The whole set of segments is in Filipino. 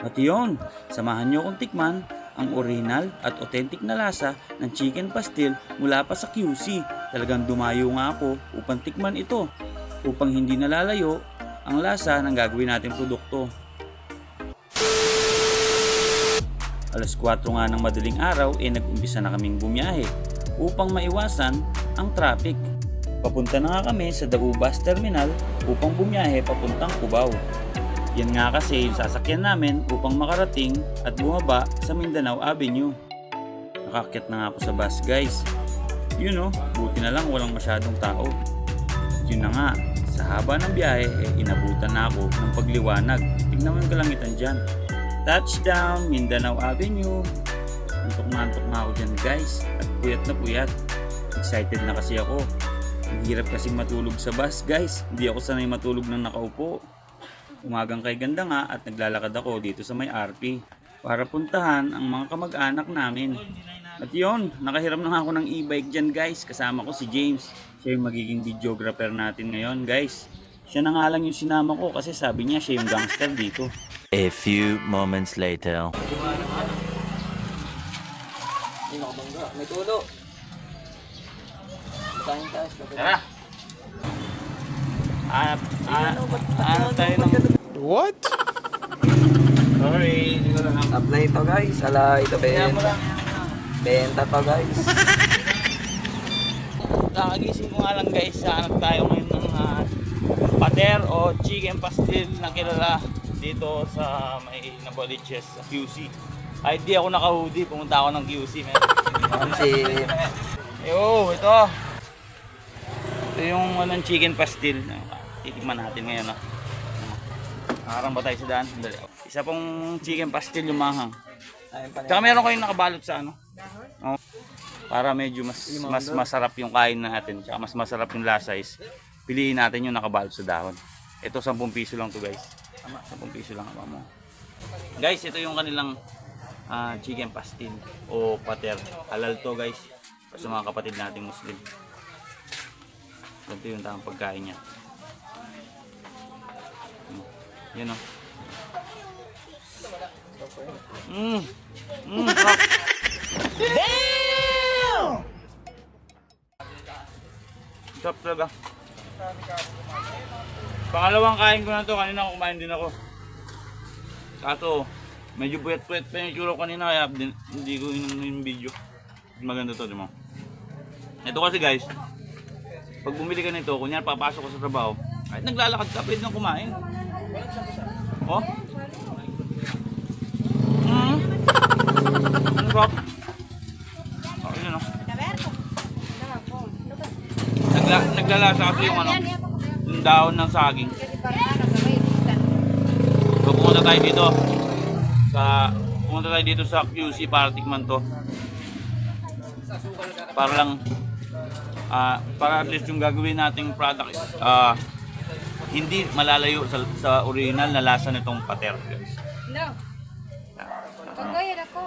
At yun, samahan nyo akong tikman ang original at authentic na lasa ng chicken pastil mula pa sa QC. Talagang dumayo nga ako upang tikman ito upang hindi nalalayo ang lasa ng gagawin nating produkto. Alas 4 nga ng madaling araw nag-umpisa na kaming bumiyahe upang maiwasan ang traffic. Papunta na nga kami sa Dagu Bus Terminal upang bumiyahe papuntang Cubao. Yan nga kasi yung sasakyan namin upang makarating at bumaba sa Mindanao Avenue. Nakaakyat na nga ako sa bus guys. Yun buti na lang walang masyadong tao. Yun na nga, sa haba ng biyahe inabutan na ako ng pagliwanag. Tignan mo yung kalangitan dyan. Touchdown, Mindanao Avenue. Antok na ako dyan guys at puyat na puyat. Excited na kasi ako. Ang hirap kasing matulog sa bus guys. Hindi ako sanay matulog nang nakaupo. Umagang kay ganda nga at naglalakad ako dito sa may RP para puntahan ang mga kamag-anak namin. At yun, nakahiram na ako ng e-bike dyan guys. Kasama ko si James. Siya yung magiging videographer natin ngayon guys. Siya na nga lang yung sinama ko kasi sabi niya siya yung gangster dito. A few moments later. May tulo. Tara! Ano tayo ng... What? Sorry, hindi ko lang. Apply ito guys. Ito Kaya mo lang. benta to guys. Kakagising ko nga lang guys, hanap tayo ngayon ng pater o chicken pastil na kilala dito sa may Nabaliches sa QC. Ay di ako naka-hoodie, pumunta ako ng QC. Kasi Yo, ito. Ito yung chicken pastil. Titikman natin ngayon. Nakakarang ba tayo sa daan? Dali. Isa pong chicken pastil yung mahang. Tsaka meron kayong nakabalot sa Oh, para medyo mas masarap yung kain natin. Tsaka mas masarap yung lasa is piliin natin yung nakabalot sa dahon. Ito 10 piso lang to guys. 10 piso lang mo. Guys, ito yung kanilang chicken pastil o pater. Halal to guys. Sa mga kapatid nating Muslim. Ito yung tamang pagkain niya. Yan o. Sarap. Damn! Sarap talaga. Pangalawang kain ko na to. Kanina kumain din ako. Kaso, medyo puyat-puyat pa yung itsura ko kanina kaya hindi ko inumin yung video. Maganda to, di mo? Ito kasi guys, pag bumili ka nito, kunyari papasok ko sa trabaho, kahit naglalakad ka, pwede nang kumain. Oh? Ang sarap. Oh, yun Naglalasa kasi yung dahon ng saging. So, pumunta tayo dito sa QC para tikman to. Para lang para at least yung gagawin nating product is hindi malalayo sa original na lasa nitong pater guys. No. Kagaya ako.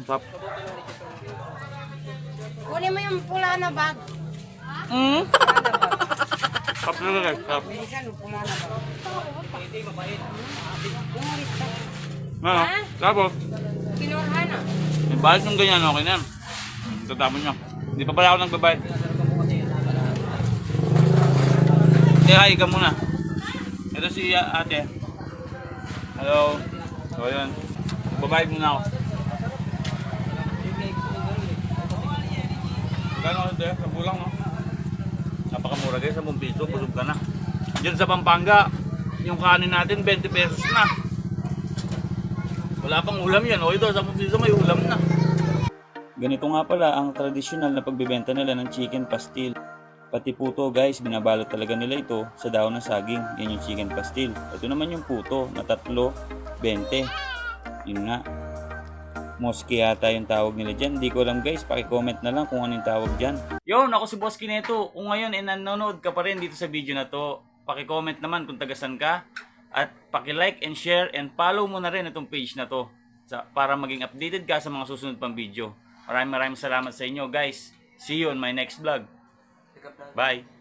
Tap. Kunin mo yung pula na bag. Tap talaga guys. Tap. Bilisan mo pula na bag. Hindi mabait. Ano? Tapos, Kinurhan na. may bayad ng ganyan, okay na yan. Tatapon nyo. Hindi pa pala ako nagbabayad. Hi ka muna. Ito si ate. Hello. So yun. Babayad muna ako. Gano'n ito eh? 10 lang no? Napakamura guys, 10 piso. Busog ka na. Diyan sa Pampanga, yung kanin natin 20 pesos na. Wala pang ulam yan. O ito, 10 piso may ulam na. Ganito nga pala ang tradisyonal na pagbebenta nila ng chicken pastil. Pati puto guys, binabalot talaga nila ito sa dahon ng saging. Yan yung chicken pastil. Ito naman yung puto na 3, 20. Yun nga. Moski yata yung tawag nila dyan. Hindi ko alam guys, paki-comment na lang kung ano yung tawag dyan. Yun, ako si Boss Kineto. Kung ngayon nanonood ka pa rin dito sa video na to, paki-comment naman kung tagasan ka. At paki-like and share and follow mo na rin itong page na to para maging updated ka sa mga susunod pang video. Maraming salamat sa inyo guys. See you on my next vlog. Bye!